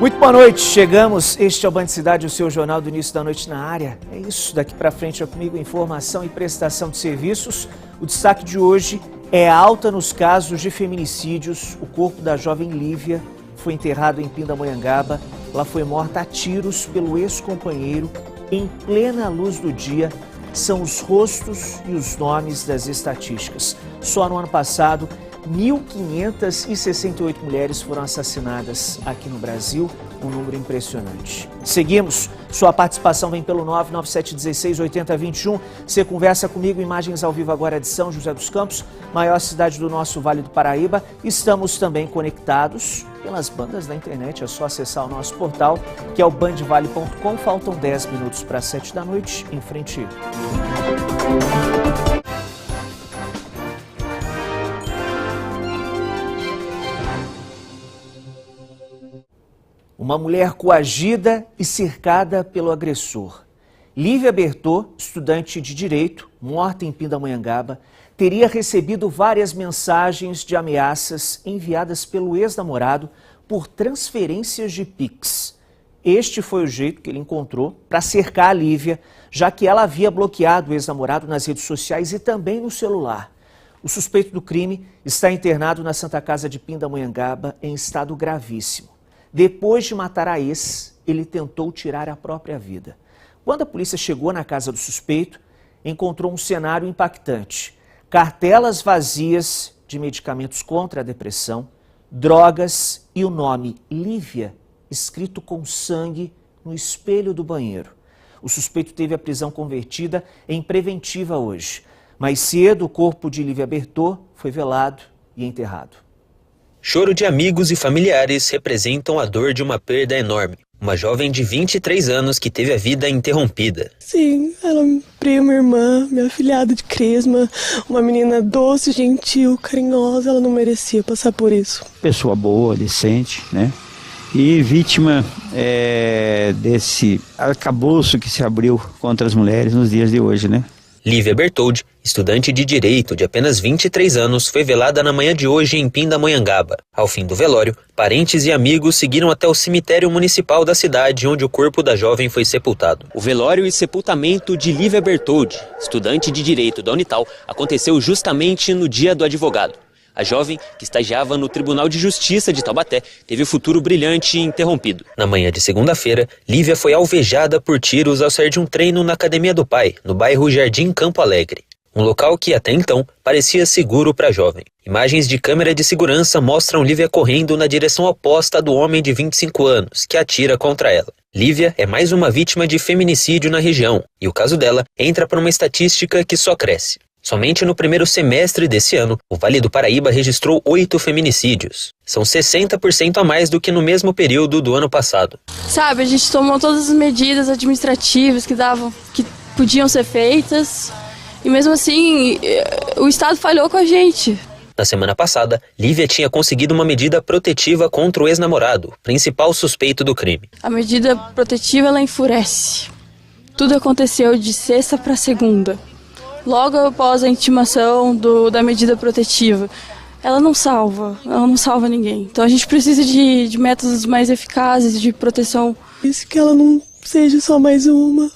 Muito boa noite, chegamos, este é o Band Cidade, o seu jornal do início da noite na área. É isso, daqui para frente é comigo informação e prestação de serviços. O destaque de hoje é a alta nos casos de feminicídios. O corpo da jovem Lívia foi enterrado em Pindamonhangaba. Ela foi morta a tiros pelo ex-companheiro em plena luz do dia. São os rostos e os nomes das estatísticas. Só no ano passado, 1.568 mulheres foram assassinadas aqui no Brasil, um número impressionante. Seguimos, sua participação vem pelo 997168021. Você conversa comigo, imagens ao vivo agora de São José dos Campos, maior cidade do nosso Vale do Paraíba. Estamos também conectados pelas bandas da internet, é só acessar o nosso portal, que é o bandvale.com. Faltam 10 minutos para 7 da noite, em frente. Uma mulher coagida e cercada pelo agressor. Lívia Bertot, estudante de Direito, morta em Pindamonhangaba, teria recebido várias mensagens de ameaças enviadas pelo ex-namorado por transferências de Pix. Este foi o jeito que ele encontrou para cercar a Lívia, já que ela havia bloqueado o ex-namorado nas redes sociais e também no celular. O suspeito do crime está internado na Santa Casa de Pindamonhangaba em estado gravíssimo. Depois de matar a ex, ele tentou tirar a própria vida. Quando a polícia chegou na casa do suspeito, encontrou um cenário impactante. Cartelas vazias de medicamentos contra a depressão, drogas e o nome Lívia, escrito com sangue no espelho do banheiro. O suspeito teve a prisão convertida em preventiva hoje. Mais cedo, o corpo de Lívia Bertot foi velado e enterrado. Choro de amigos e familiares representam a dor de uma perda enorme. Uma jovem de 23 anos que teve a vida interrompida. Sim, ela me prima, irmã, minha afilhada de crisma, uma menina doce, gentil, carinhosa, ela não merecia passar por isso. Pessoa boa, decente, né? E vítima desse arcabouço que se abriu contra as mulheres nos dias de hoje, né? Lívia Bertot, estudante de Direito de apenas 23 anos, foi velada na manhã de hoje em Pindamonhangaba. Ao fim do velório, parentes e amigos seguiram até o cemitério municipal da cidade, onde o corpo da jovem foi sepultado. O velório e sepultamento de Lívia Bertot, estudante de Direito da Unital, aconteceu justamente no dia do advogado. A jovem, que estagiava no Tribunal de Justiça de Taubaté, teve o futuro brilhante interrompido. Na manhã de segunda-feira, Lívia foi alvejada por tiros ao sair de um treino na academia do pai, no bairro Jardim Campo Alegre. Um local que, até então, parecia seguro para a jovem. Imagens de câmera de segurança mostram Lívia correndo na direção oposta do homem de 25 anos, que atira contra ela. Lívia é mais uma vítima de feminicídio na região, e o caso dela entra para uma estatística que só cresce. Somente no primeiro semestre desse ano, o Vale do Paraíba registrou 8 feminicídios. São 60% a mais do que no mesmo período do ano passado. Sabe, a gente tomou todas as medidas administrativas que podiam ser feitas, e mesmo assim, o Estado falhou com a gente. Na semana passada, Lívia tinha conseguido uma medida protetiva contra o ex-namorado, principal suspeito do crime. A medida protetiva, ela enfurece. Tudo aconteceu de sexta para segunda. Logo após a intimação da medida protetiva, ela não salva ninguém. Então a gente precisa de métodos mais eficazes de proteção. Isso, que ela não seja só mais uma,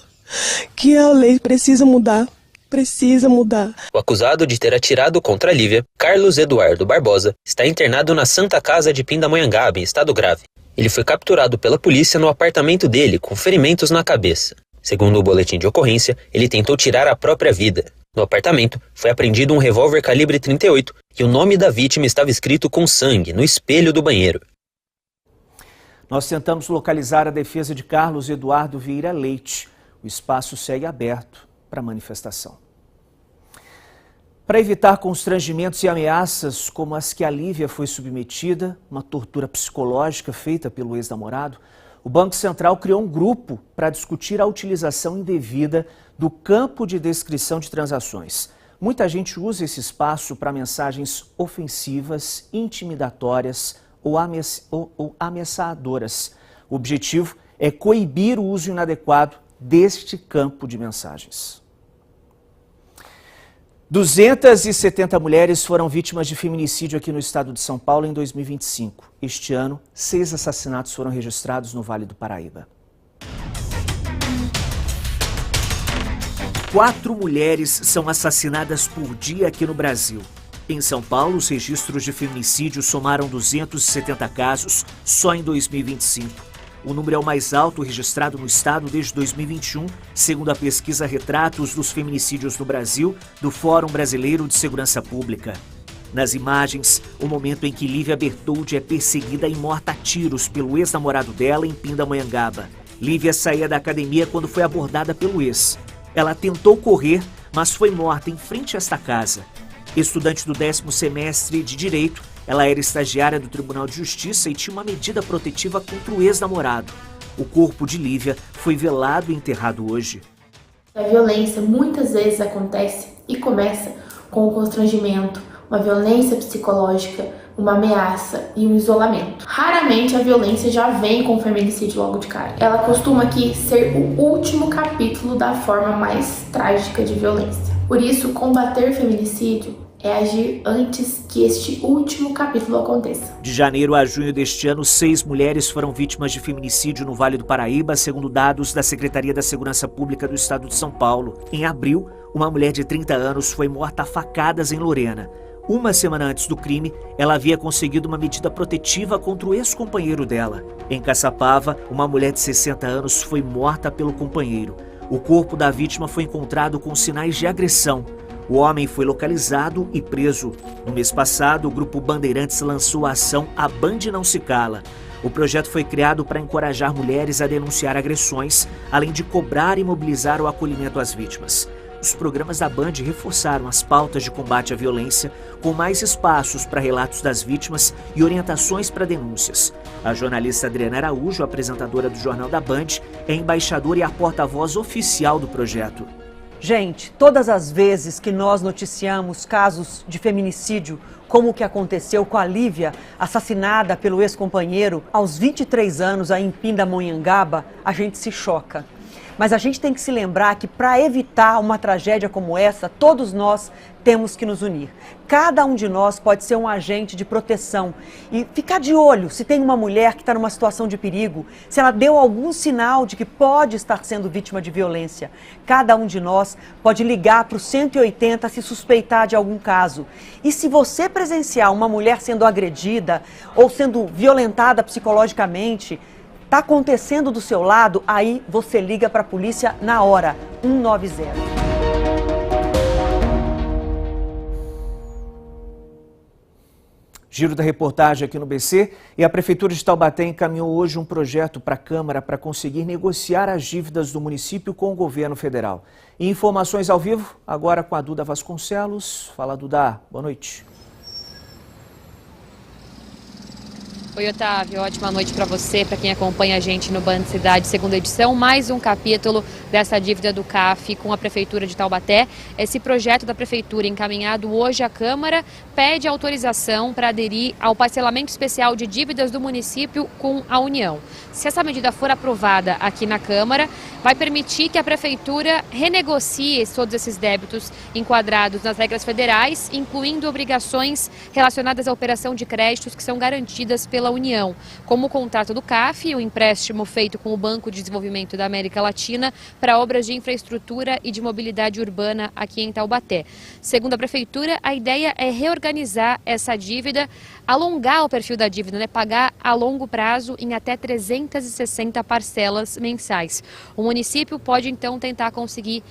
que a lei precisa mudar. O acusado de ter atirado contra a Lívia, Carlos Eduardo Barbosa, está internado na Santa Casa de Pindamonhangaba, em estado grave. Ele foi capturado pela polícia no apartamento dele, com ferimentos na cabeça. Segundo o boletim de ocorrência, ele tentou tirar a própria vida. No apartamento, foi apreendido um revólver calibre 38 e o nome da vítima estava escrito com sangue no espelho do banheiro. Nós tentamos localizar a defesa de Carlos Eduardo Vieira Leite. O espaço segue aberto para manifestação. Para evitar constrangimentos e ameaças como as que a Lívia foi submetida, uma tortura psicológica feita pelo ex-namorado, o Banco Central criou um grupo para discutir a utilização indevida do campo de descrição de transações. Muita gente usa esse espaço para mensagens ofensivas, intimidatórias ou ameaçadoras. O objetivo é coibir o uso inadequado deste campo de mensagens. 270 mulheres foram vítimas de feminicídio aqui no estado de São Paulo em 2025. Este ano, 6 assassinatos foram registrados no Vale do Paraíba. 4 mulheres são assassinadas por dia aqui no Brasil. Em São Paulo, os registros de feminicídio somaram 270 casos só em 2025. O número é o mais alto registrado no estado desde 2021, segundo a pesquisa Retratos dos Feminicídios no Brasil, do Fórum Brasileiro de Segurança Pública. Nas imagens, o momento em que Lívia Bertoldi é perseguida e morta a tiros pelo ex-namorado dela em Pindamonhangaba. Lívia saía da academia quando foi abordada pelo ex. Ela tentou correr, mas foi morta em frente a esta casa. Estudante do 10º semestre de Direito, ela era estagiária do Tribunal de Justiça e tinha uma medida protetiva contra o ex-namorado. O corpo de Lívia foi velado e enterrado hoje. A violência muitas vezes acontece e começa com o constrangimento, uma violência psicológica, uma ameaça e um isolamento. Raramente a violência já vem com o feminicídio logo de cara. Ela costuma aqui ser o último capítulo da forma mais trágica de violência. Por isso, combater o feminicídio é agir antes que este último capítulo aconteça. De janeiro a junho deste ano, 6 mulheres foram vítimas de feminicídio no Vale do Paraíba, segundo dados da Secretaria da Segurança Pública do Estado de São Paulo. Em abril, uma mulher de 30 anos foi morta a facadas em Lorena. Uma semana antes do crime, ela havia conseguido uma medida protetiva contra o ex-companheiro dela. Em Caçapava, uma mulher de 60 anos foi morta pelo companheiro. O corpo da vítima foi encontrado com sinais de agressão. O homem foi localizado e preso. No mês passado, o Grupo Bandeirantes lançou a ação A Band Não Se Cala. O projeto foi criado para encorajar mulheres a denunciar agressões, além de cobrar e mobilizar o acolhimento às vítimas. Os programas da Band reforçaram as pautas de combate à violência, com mais espaços para relatos das vítimas e orientações para denúncias. A jornalista Adriana Araújo, apresentadora do Jornal da Band, é embaixadora e a porta-voz oficial do projeto. Gente, todas as vezes que nós noticiamos casos de feminicídio, como o que aconteceu com a Lívia, assassinada pelo ex-companheiro aos 23 anos aí em Pindamonhangaba, a gente se choca. Mas a gente tem que se lembrar que para evitar uma tragédia como essa, todos nós temos que nos unir. Cada um de nós pode ser um agente de proteção e ficar de olho se tem uma mulher que está numa situação de perigo, se ela deu algum sinal de que pode estar sendo vítima de violência. Cada um de nós pode ligar para o 180 se suspeitar de algum caso. E se você presenciar uma mulher sendo agredida ou sendo violentada psicologicamente, está acontecendo do seu lado, aí você liga para a polícia na hora, 190. Giro da reportagem aqui no BC, e a Prefeitura de Taubaté encaminhou hoje um projeto para a Câmara para conseguir negociar as dívidas do município com o governo federal. E informações ao vivo, agora com a Duda Vasconcelos. Fala, Duda, boa noite. Oi, Otávio, ótima noite para você, para quem acompanha a gente no Band Cidade, segunda edição, mais um capítulo dessa dívida do CAF com a Prefeitura de Taubaté. Esse projeto da Prefeitura, encaminhado hoje à Câmara, pede autorização para aderir ao parcelamento especial de dívidas do município com a União. Se essa medida for aprovada aqui na Câmara, vai permitir que a Prefeitura renegocie todos esses débitos enquadrados nas regras federais, incluindo obrigações relacionadas à operação de créditos que são garantidas pela União, como o contrato do CAF, o empréstimo feito com o Banco de Desenvolvimento da América Latina para obras de infraestrutura e de mobilidade urbana aqui em Taubaté. Segundo a Prefeitura, a ideia é reorganizar essa dívida, alongar o perfil da dívida, pagar a longo prazo em até 360 parcelas mensais. O município pode então tentar conseguir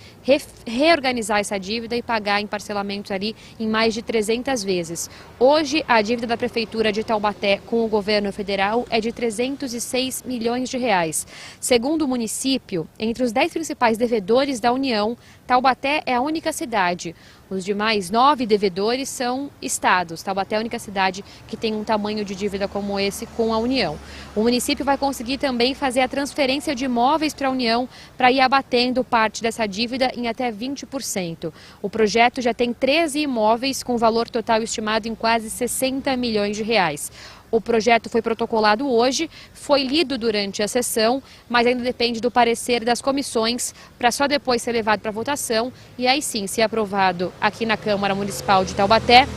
reorganizar essa dívida e pagar em parcelamentos ali em mais de 300 vezes. Hoje, a dívida da Prefeitura de Taubaté com o governo federal é de 306 milhões de reais. Segundo o município, entre os 10 principais devedores da União, Taubaté é a única cidade. Os demais 9 devedores são estados. Taubaté é a única cidade que tem um tamanho de dívida como esse com a União. O município vai conseguir também fazer a transferência de imóveis para a União para ir abatendo parte dessa dívida em até 20%. O projeto já tem 13 imóveis com valor total estimado em quase 60 milhões de reais. O projeto foi protocolado hoje, foi lido durante a sessão, mas ainda depende do parecer das comissões para só depois ser levado para votação. E aí sim, se aprovado aqui na Câmara Municipal de Taubaté,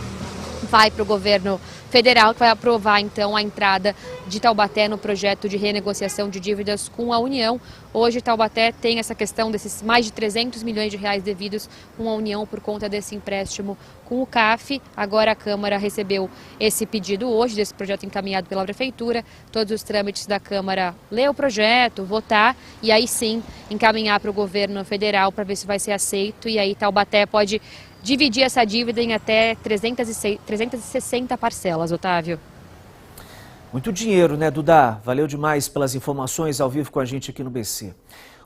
vai para o governo federal, que vai aprovar então a entrada de Taubaté no projeto de renegociação de dívidas com a União. Hoje Taubaté tem essa questão desses mais de 300 milhões de reais devidos com a União por conta desse empréstimo com o CAF. Agora a Câmara recebeu esse pedido hoje, desse projeto encaminhado pela Prefeitura. Todos os trâmites da Câmara, ler o projeto, votar e aí sim encaminhar para o governo federal para ver se vai ser aceito. E aí Taubaté pode dividir essa dívida em até 360 parcelas, Otávio. Muito dinheiro, né, Duda? Valeu demais pelas informações ao vivo com a gente aqui no BC.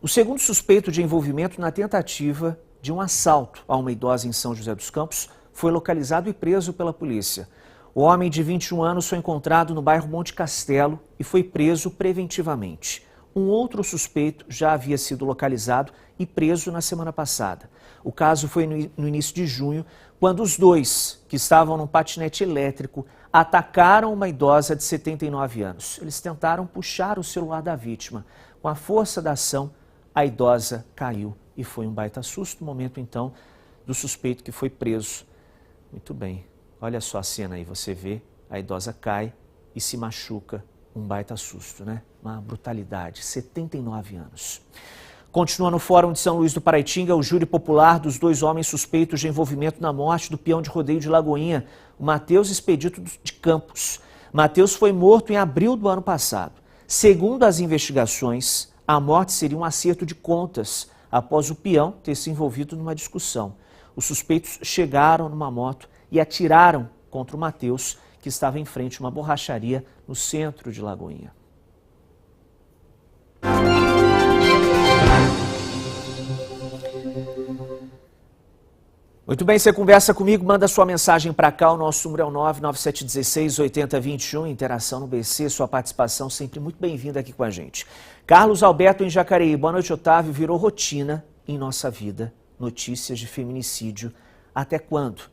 O segundo suspeito de envolvimento na tentativa de um assalto a uma idosa em São José dos Campos foi localizado e preso pela polícia. O homem de 21 anos foi encontrado no bairro Monte Castelo e foi preso preventivamente. Um outro suspeito já havia sido localizado e preso na semana passada. O caso foi no início de junho, quando os dois, que estavam num patinete elétrico, atacaram uma idosa de 79 anos. Eles tentaram puxar o celular da vítima. Com a força da ação, a idosa caiu e foi um baita susto. No momento, então, do suspeito que foi preso. Muito bem. Olha só a cena aí, você vê, a idosa cai e se machuca. Um baita susto, né? Uma brutalidade. 79 anos. Continua no Fórum de São Luís do Paraitinga o júri popular dos dois homens suspeitos de envolvimento na morte do peão de rodeio de Lagoinha, o Matheus Expedito de Campos. Matheus foi morto em abril do ano passado. Segundo as investigações, a morte seria um acerto de contas após o peão ter se envolvido numa discussão. Os suspeitos chegaram numa moto e atiraram contra o Matheus, que estava em frente a uma borracharia no centro de Lagoinha. Muito bem, você conversa comigo, manda sua mensagem para cá, o nosso número é o 99716-8021, interação no BC, sua participação sempre muito bem-vinda aqui com a gente. Carlos Alberto em Jacareí, boa noite, Otávio, virou rotina em nossa vida, notícias de feminicídio, até quando?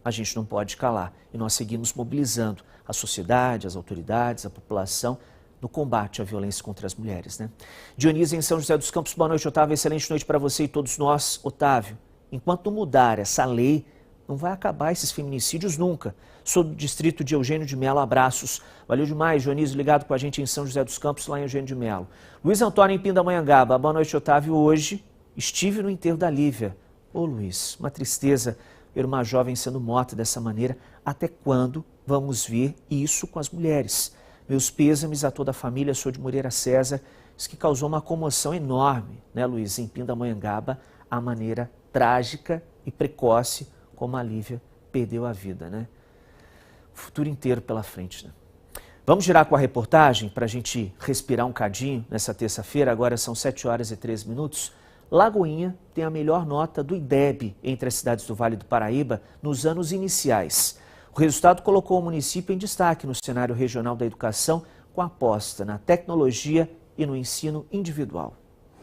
A gente não pode calar e nós seguimos mobilizando a sociedade, as autoridades, a população no combate à violência contra as mulheres, né? Dionísio em São José dos Campos, boa noite, Otávio, excelente noite para você e todos nós. Otávio, enquanto não mudar essa lei, não vai acabar esses feminicídios nunca. Sou do distrito de Eugênio de Melo, abraços. Valeu demais, Dionísio, ligado com a gente em São José dos Campos, lá em Eugênio de Melo. Luiz Antônio em Pindamonhangaba, boa noite, Otávio. Hoje estive no enterro da Lívia. Ô Luiz, uma tristeza ver uma jovem sendo morta dessa maneira. Até quando vamos ver isso com as mulheres? Meus pêsames a toda a família, sou de Moreira César. Isso que causou uma comoção enorme, né, Luiz, em Pindamonhangaba, a maneira trágica e precoce como a Lívia perdeu a vida, né? O futuro inteiro pela frente, né? Vamos girar com a reportagem para a gente respirar um cadinho nessa terça-feira. Agora são 7h13. Lagoinha tem a melhor nota do IDEB entre as cidades do Vale do Paraíba nos anos iniciais. O resultado colocou o município em destaque no cenário regional da educação, com aposta na tecnologia e no ensino individual.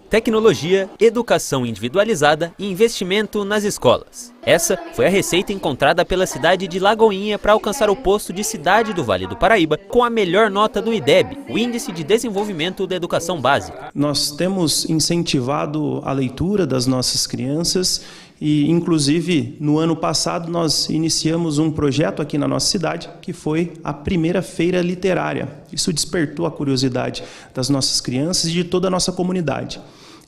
Tecnologia, educação individualizada e investimento nas escolas. Essa foi a receita encontrada pela cidade de Lagoinha para alcançar o posto de cidade do Vale do Paraíba com a melhor nota do IDEB, o Índice de Desenvolvimento da Educação Básica. Nós temos incentivado a leitura das nossas crianças e, inclusive, no ano passado nós iniciamos um projeto aqui na nossa cidade que foi a primeira feira literária. Isso despertou a curiosidade das nossas crianças e de toda a nossa comunidade.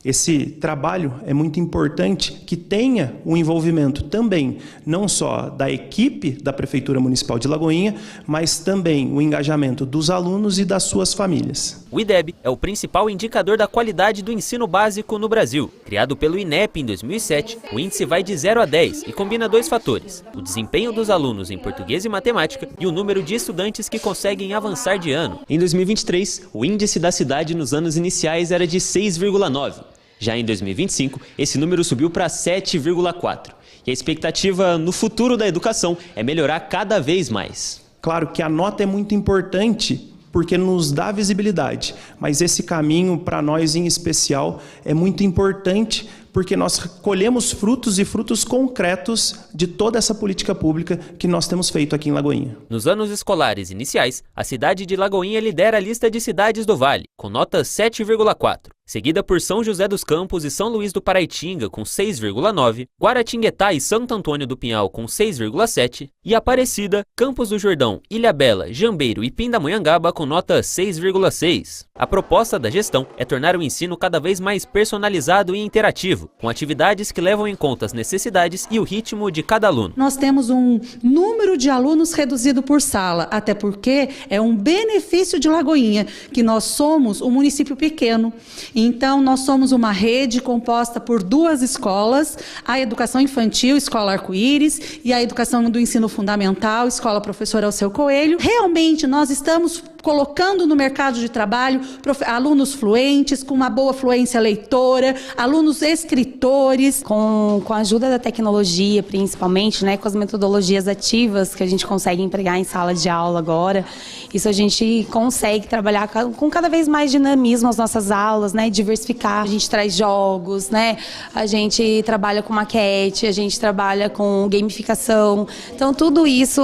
Esse trabalho é muito importante que tenha o envolvimento também, não só da equipe da Prefeitura Municipal de Lagoinha, mas também o engajamento dos alunos e das suas famílias. O IDEB é o principal indicador da qualidade do ensino básico no Brasil. Criado pelo INEP em 2007, o índice vai de 0 a 10 e combina dois fatores: o desempenho dos alunos em português e matemática e o número de estudantes que conseguem avançar de ano. Em 2023, o índice da cidade nos anos iniciais era de 6,9. Já em 2025, esse número subiu para 7,4. E a expectativa no futuro da educação é melhorar cada vez mais. Claro que a nota é muito importante porque nos dá visibilidade, mas esse caminho para nós em especial é muito importante porque nós colhemos frutos e frutos concretos de toda essa política pública que nós temos feito aqui em Lagoinha. Nos anos escolares iniciais, a cidade de Lagoinha lidera a lista de cidades do Vale, com nota 7,4. Seguida por São José dos Campos e São Luís do Paraitinga, com 6,9, Guaratinguetá e Santo Antônio do Pinhal, com 6,7, e Aparecida, Campos do Jordão, Ilhabela, Jambeiro e Pindamonhangaba, com nota 6,6. A proposta da gestão é tornar o ensino cada vez mais personalizado e interativo, com atividades que levam em conta as necessidades e o ritmo de cada aluno. Nós temos um número de alunos reduzido por sala, até porque é um benefício de Lagoinha, que nós somos um município pequeno. Então, nós somos uma rede composta por 2 escolas, a educação infantil, Escola Arco-Íris, e a educação do ensino fundamental, Escola Professor Alceu Coelho. Realmente, nós estamos colocando no mercado de trabalho alunos fluentes, com uma boa fluência leitora, alunos escritores. Com a ajuda da tecnologia, principalmente, né, com as metodologias ativas que a gente consegue empregar em sala de aula agora, isso a gente consegue trabalhar com cada vez mais dinamismo as nossas aulas, né, diversificar. A gente traz jogos, né, a gente trabalha com maquete, a gente trabalha com gamificação. Então, tudo isso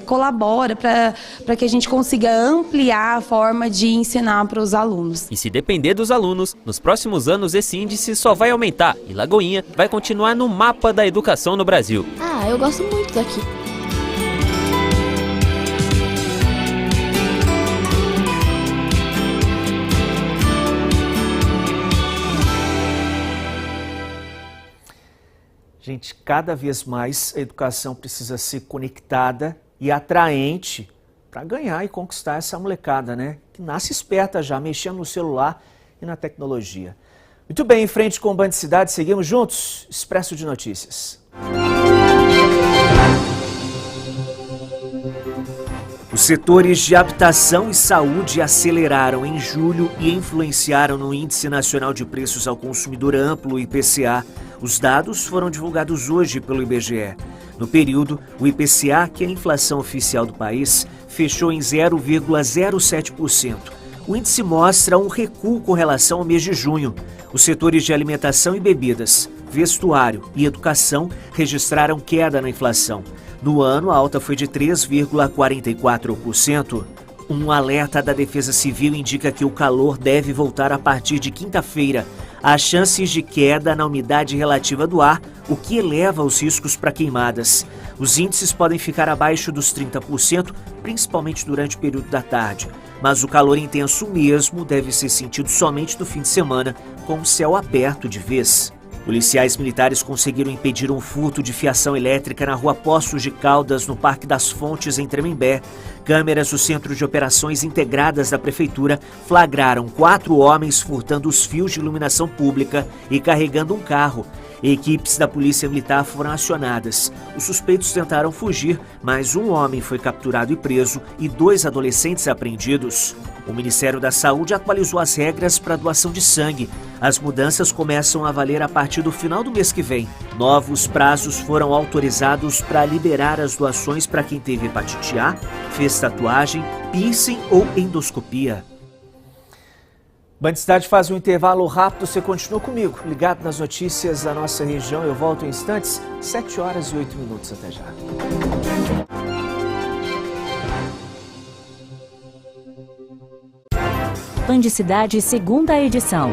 colabora para que a gente consiga ampliar a forma de ensinar para os alunos. E se depender dos alunos, nos próximos anos esse índice só vai aumentar e Lagoinha vai continuar no mapa da educação no Brasil. Eu gosto muito daqui. Gente, cada vez mais a educação precisa ser conectada e atraente para ganhar e conquistar essa molecada, né? Que nasce esperta já, mexendo no celular e na tecnologia. Muito bem, em frente com o Band Cidade, seguimos juntos? Expresso de Notícias. Os setores de habitação e saúde aceleraram em julho e influenciaram no Índice Nacional de Preços ao Consumidor Amplo, IPCA. Os dados foram divulgados hoje pelo IBGE. No período, o IPCA, que é a inflação oficial do país, fechou em 0,07%. O índice mostra um recuo com relação ao mês de junho. Os setores de alimentação e bebidas, vestuário e educação registraram queda na inflação. No ano, a alta foi de 3,44%. Um alerta da Defesa Civil indica que o calor deve voltar a partir de quinta-feira. Há chances de queda na umidade relativa do ar, o que eleva os riscos para queimadas. Os índices podem ficar abaixo dos 30%, principalmente durante o período da tarde. Mas o calor intenso mesmo deve ser sentido somente no fim de semana, com o céu aberto de vez. Policiais militares conseguiram impedir um furto de fiação elétrica na rua Poços de Caldas, no Parque das Fontes, em Tremembé. Câmeras do Centro de Operações Integradas da Prefeitura flagraram 4 homens furtando os fios de iluminação pública e carregando um carro. Equipes da Polícia Militar foram acionadas. Os suspeitos tentaram fugir, mas um homem foi capturado e preso e 2 adolescentes apreendidos. O Ministério da Saúde atualizou as regras para doação de sangue. As mudanças começam a valer a partir do final do mês que vem. Novos prazos foram autorizados para liberar as doações para quem teve hepatite A, fez tatuagem, piercing ou endoscopia. Band Cidade faz um intervalo rápido, você continua comigo, ligado nas notícias da nossa região. Eu volto em instantes, 7 horas e 8 minutos, até já. Band Cidade, segunda edição.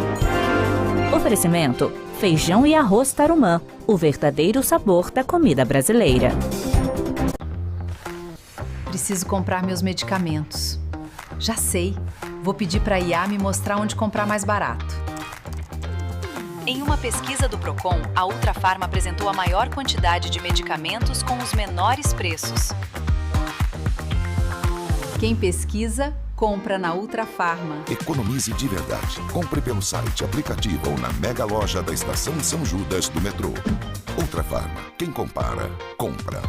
Oferecimento: feijão e arroz Tarumã, o verdadeiro sabor da comida brasileira. Preciso comprar meus medicamentos. Já sei. Vou pedir para a IA me mostrar onde comprar mais barato. Em uma pesquisa do Procon, a Ultrafarma apresentou a maior quantidade de medicamentos com os menores preços. Quem pesquisa, compra na Ultrafarma. Economize de verdade. Compre pelo site, aplicativo ou na mega loja da Estação São Judas do metrô. Ultrafarma. Quem compara, compra.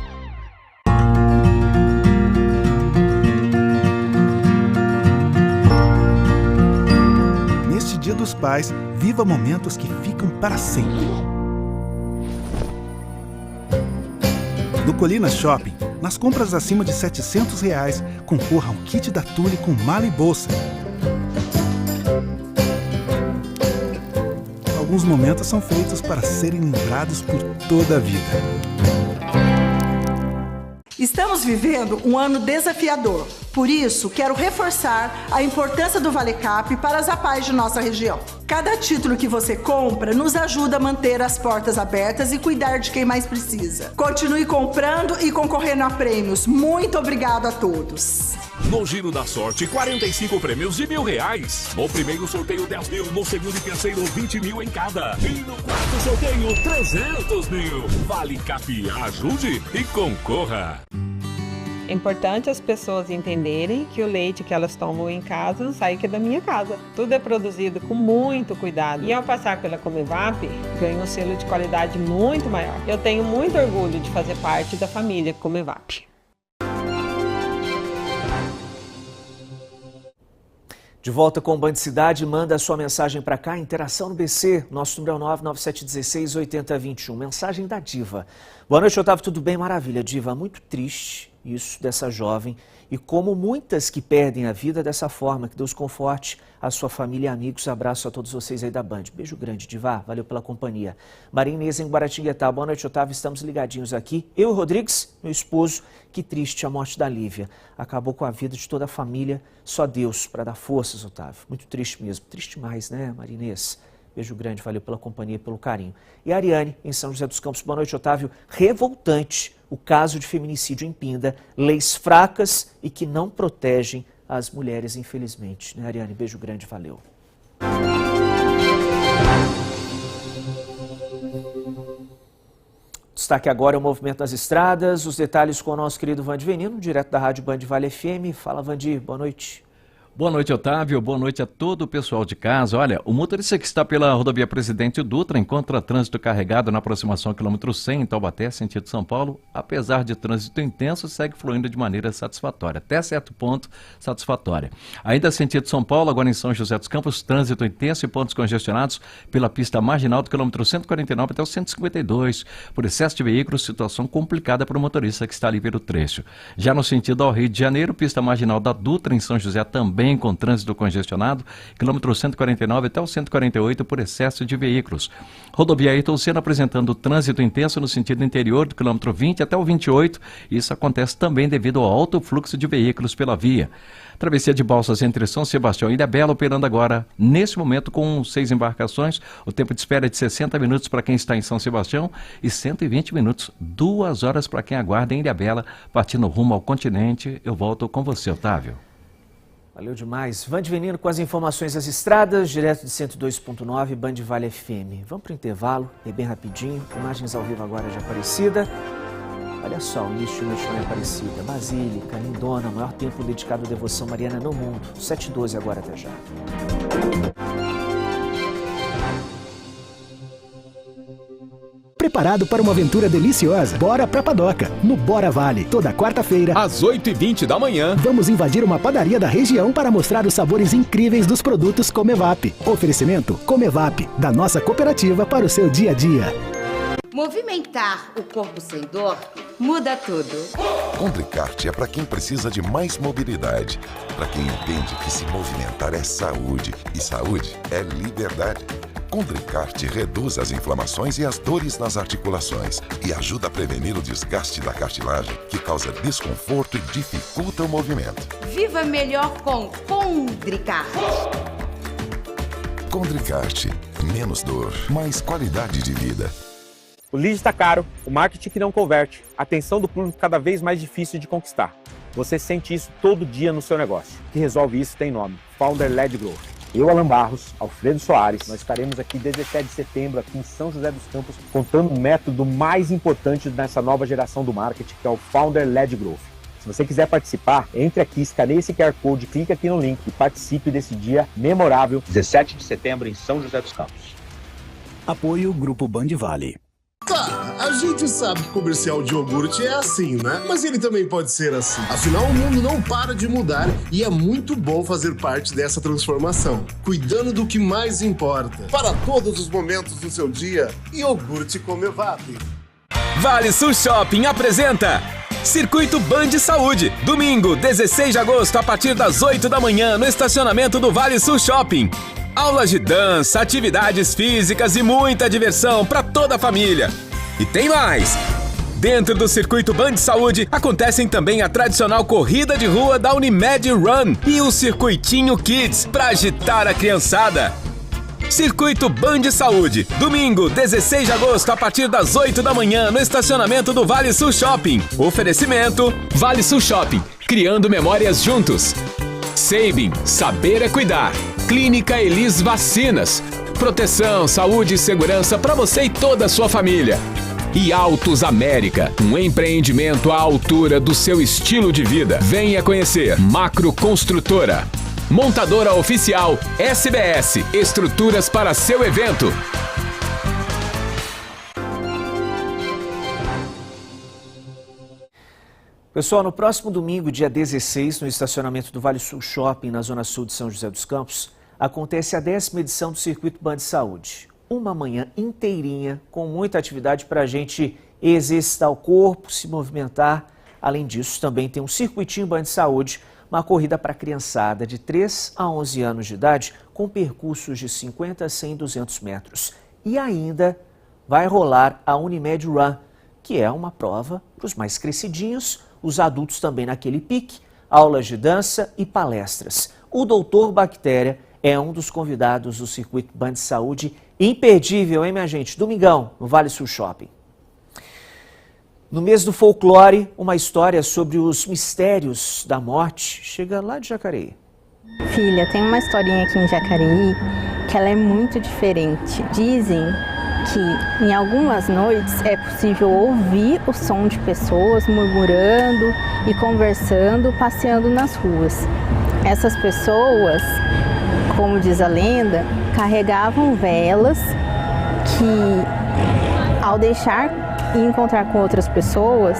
Neste Dia dos Pais, viva momentos que ficam para sempre. No Colinas Shopping, nas compras acima de R$ 700, concorra a um kit da Tule com mala e bolsa. Alguns momentos são feitos para serem lembrados por toda a vida. Estamos vivendo um ano desafiador. Por isso, quero reforçar a importância do ValeCap para as APAES de nossa região. Cada título que você compra nos ajuda a manter as portas abertas e cuidar de quem mais precisa. Continue comprando e concorrendo a prêmios. Muito obrigado a todos. No Giro da Sorte, 45 prêmios de R$1.000. No primeiro sorteio, 10 mil. No segundo e terceiro, 20 mil em cada. E no quarto sorteio, 300 mil. ValeCap, ajude e concorra. É importante as pessoas entenderem que o leite que elas tomam em casa não sai aqui da minha casa. Tudo é produzido com muito cuidado. E ao passar pela Comevap, ganho um selo de qualidade muito maior. Eu tenho muito orgulho de fazer parte da família Comevap. De volta com o Band Cidade, manda a sua mensagem para cá, interação no BC, nosso número é o 99716-8021, mensagem da Diva. Boa noite, Otávio, tudo bem? Maravilha, Diva, muito triste isso dessa jovem e como muitas que perdem a vida dessa forma, que Deus conforte a sua família e amigos. Abraço a todos vocês aí da Band. Beijo grande, Diva, valeu pela companhia. Maria Inês em Guaratinguetá, boa noite, Otávio, estamos ligadinhos aqui. Eu e o Rodrigues, meu esposo, que triste a morte da Lívia. Acabou com a vida de toda a família, só Deus para dar forças, Otávio. Muito triste mesmo, triste demais, né, Maria Inês? Beijo grande, valeu pela companhia e pelo carinho. E a Ariane, em São José dos Campos, boa noite, Otávio. Revoltante o caso de feminicídio em Pinda, leis fracas e que não protegem as mulheres, infelizmente. Né, Ariane? Beijo grande, valeu. Destaque agora é o movimento nas estradas, os detalhes com o nosso querido Vandir Venino, direto da Rádio Band Vale FM. Fala, Vandir, boa noite. Boa noite, Otávio. Boa noite a todo o pessoal de casa. Olha, o motorista que está pela rodovia Presidente Dutra encontra trânsito carregado na aproximação quilômetro 100 em Taubaté, sentido São Paulo. Apesar de trânsito intenso, segue fluindo de maneira satisfatória, até certo ponto satisfatória. Ainda sentido São Paulo, agora em São José dos Campos, trânsito intenso e pontos congestionados pela pista marginal do quilômetro 149 até o 152. Por excesso de veículos, situação complicada para o motorista que está ali pelo trecho. Já no sentido ao Rio de Janeiro, pista marginal da Dutra em São José também com trânsito congestionado, quilômetro 149 até o 148 por excesso de veículos. Rodovia Ayrton Senna apresentando trânsito intenso no sentido interior do quilômetro 20 até o 28. Isso acontece também devido ao alto fluxo de veículos pela via. Travessia de Balsas entre São Sebastião e Ilhabela operando agora, nesse momento, com 6 embarcações. O tempo de espera é de 60 minutos para quem está em São Sebastião e 120 minutos, 2 horas para quem aguarda em Ilhabela, partindo rumo ao continente. Eu volto com você, Otávio. Valeu demais. Vandir Venino com as informações das estradas, direto de 102.9, Band Vale FM. Vamos para o intervalo, é bem rapidinho. Imagens ao vivo agora de Aparecida. Olha só, o lixo em Aparecida. Basílica, lindona, o maior templo dedicado à devoção mariana no mundo. 7h12 agora, até já. Preparado para uma aventura deliciosa? Bora pra Padoca, no Bora Vale. Toda quarta-feira, às 8h20 da manhã, vamos invadir uma padaria da região para mostrar os sabores incríveis dos produtos Comevap. Oferecimento Comevap, da nossa cooperativa para o seu dia a dia. Movimentar o corpo sem dor muda tudo. Condricart é para quem precisa de mais mobilidade, para quem entende que se movimentar é saúde e saúde é liberdade. Condricart reduz as inflamações e as dores nas articulações e ajuda a prevenir o desgaste da cartilagem, que causa desconforto e dificulta o movimento. Viva melhor com Condricart. Condricart, menos dor, mais qualidade de vida. O lead está caro, o marketing que não converte, a atenção do público cada vez mais difícil de conquistar. Você sente isso todo dia no seu negócio. O que resolve isso tem nome, Founder-Led Growth. Eu, Alan Barros, Alfredo Soares, nós estaremos aqui 17 de setembro, aqui em São José dos Campos, contando o método mais importante dessa nova geração do marketing, que é o Founder-Led Growth. Se você quiser participar, entre aqui, escaneie esse QR Code, clique aqui no link e participe desse dia memorável, 17 de setembro, em São José dos Campos. Apoio Grupo Band Vale. Tá, a gente sabe que comercial de iogurte é assim, né? Mas ele também pode ser assim. Afinal, o mundo não para de mudar e é muito bom fazer parte dessa transformação, cuidando do que mais importa. Para todos os momentos do seu dia, iogurte Comevap. Vale Sul Shopping apresenta Circuito Band Saúde. Domingo, 16 de agosto, a partir das 8 da manhã, no estacionamento do Vale Sul Shopping. aulas de dança, atividades físicas e muita diversão para toda a família. E tem mais! Dentro do Circuito Band Saúde, acontecem também a tradicional corrida de rua da Unimed Run e o Circuitinho Kids para agitar a criançada. Circuito Band Saúde, domingo, 16 de agosto, a partir das 8 da manhã, no estacionamento do Vale Sul Shopping. Oferecimento: Vale Sul Shopping, criando memórias juntos. Sabin, saber é cuidar. Clínica Elis Vacinas, proteção, saúde e segurança para você e toda a sua família. E Autos América, um empreendimento à altura do seu estilo de vida. Venha conhecer Macro Construtora. Montadora oficial SBS, estruturas para seu evento. Pessoal, no próximo domingo, dia 16, no estacionamento do Vale Sul Shopping, na zona sul de São José dos Campos, acontece a 10ª edição do Circuito Band Saúde. Uma manhã inteirinha, com muita atividade para a gente exercitar o corpo, se movimentar. Além disso, também tem um Circuitinho Band Saúde, uma corrida para a criançada de 3 a 11 anos de idade, com percursos de 50, 100 e 200 metros. E ainda vai rolar a Unimed Run, que é uma prova para os mais crescidinhos, os adultos também naquele pique, aulas de dança e palestras. O Doutor Bactéria é um dos convidados do Circuito Band Saúde. Imperdível, hein, minha gente? Domingão, no Vale Sul Shopping. No mês do folclore, uma história sobre os mistérios da morte chega lá de Jacareí. Filha, tem uma historinha aqui em Jacareí que ela é muito diferente. Dizem que em algumas noites é possível ouvir o som de pessoas murmurando e conversando, passeando nas ruas. Essas pessoas, como diz a lenda, carregavam velas que, ao deixar e encontrar com outras pessoas,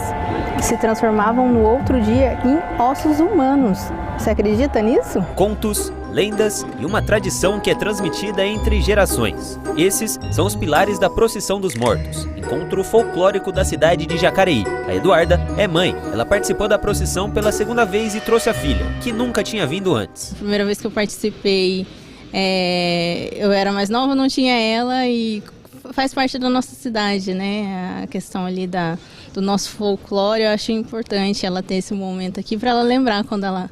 se transformavam no outro dia em ossos humanos. Você acredita nisso? Contos, lendas e uma tradição que é transmitida entre gerações. Esses são os pilares da Procissão dos Mortos, encontro folclórico da cidade de Jacareí. A Eduarda é mãe. Ela participou da procissão pela segunda vez e trouxe a filha, que nunca tinha vindo antes. A primeira vez que eu participei, eu era mais nova, não tinha ela e faz parte da nossa cidade, né? A questão ali do nosso folclore, eu acho importante ela ter esse momento aqui para ela lembrar quando ela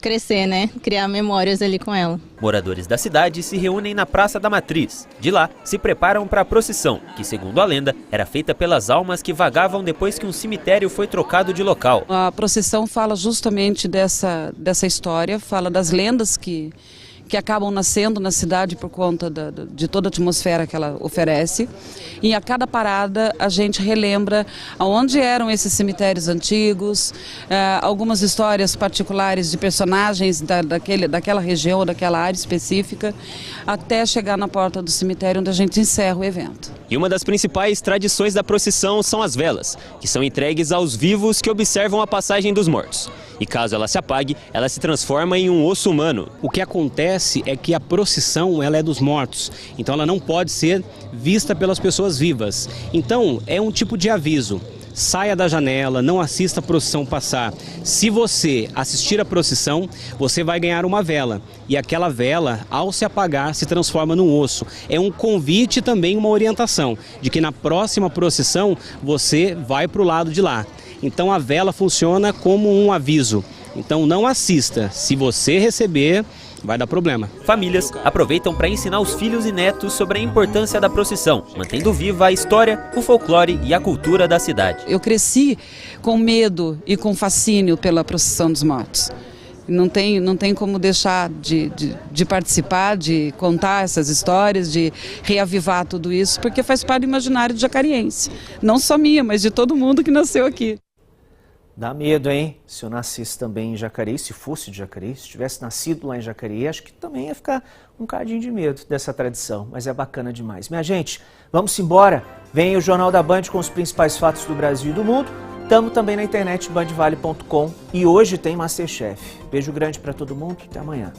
crescer, né? Criar memórias ali com ela. Moradores da cidade se reúnem na Praça da Matriz. De lá, se preparam para a procissão, que, segundo a lenda, era feita pelas almas que vagavam depois que um cemitério foi trocado de local. A procissão fala justamente dessa história, fala das lendas que acabam nascendo na cidade por conta de toda a atmosfera que ela oferece. E a cada parada a gente relembra aonde eram esses cemitérios antigos, algumas histórias particulares de personagens daquela região, daquela área específica, até chegar na porta do cemitério onde a gente encerra o evento. E uma das principais tradições da procissão são as velas, que são entregues aos vivos que observam a passagem dos mortos. E caso ela se apague, ela se transforma em um osso humano. O que acontece é que a procissão ela é dos mortos, então ela não pode ser vista pelas pessoas vivas. Então é um tipo de aviso. Saia da janela, não assista a procissão passar. Se você assistir a procissão, você vai ganhar uma vela. E aquela vela, ao se apagar, se transforma num osso. É um convite e também uma orientação de que na próxima procissão você vai para o lado de lá. Então a vela funciona como um aviso. Então não assista. Se você receber, vai dar problema. Famílias aproveitam para ensinar os filhos e netos sobre a importância da procissão, mantendo viva a história, o folclore e a cultura da cidade. Eu cresci com medo e com fascínio pela procissão dos mortos. Não tem como deixar de participar, de contar essas histórias, de reavivar tudo isso, porque faz parte do imaginário de jacariense. Não só minha, mas de todo mundo que nasceu aqui. Dá medo, hein? Se eu nascesse também em Jacareí, se fosse de Jacareí, se tivesse nascido lá em Jacareí, acho que também ia ficar um cadinho de medo dessa tradição, mas é bacana demais. Minha gente, vamos embora. Vem o Jornal da Band com os principais fatos do Brasil e do mundo. Estamos também na internet, bandvale.com, e hoje tem Masterchef. Beijo grande para todo mundo, até amanhã.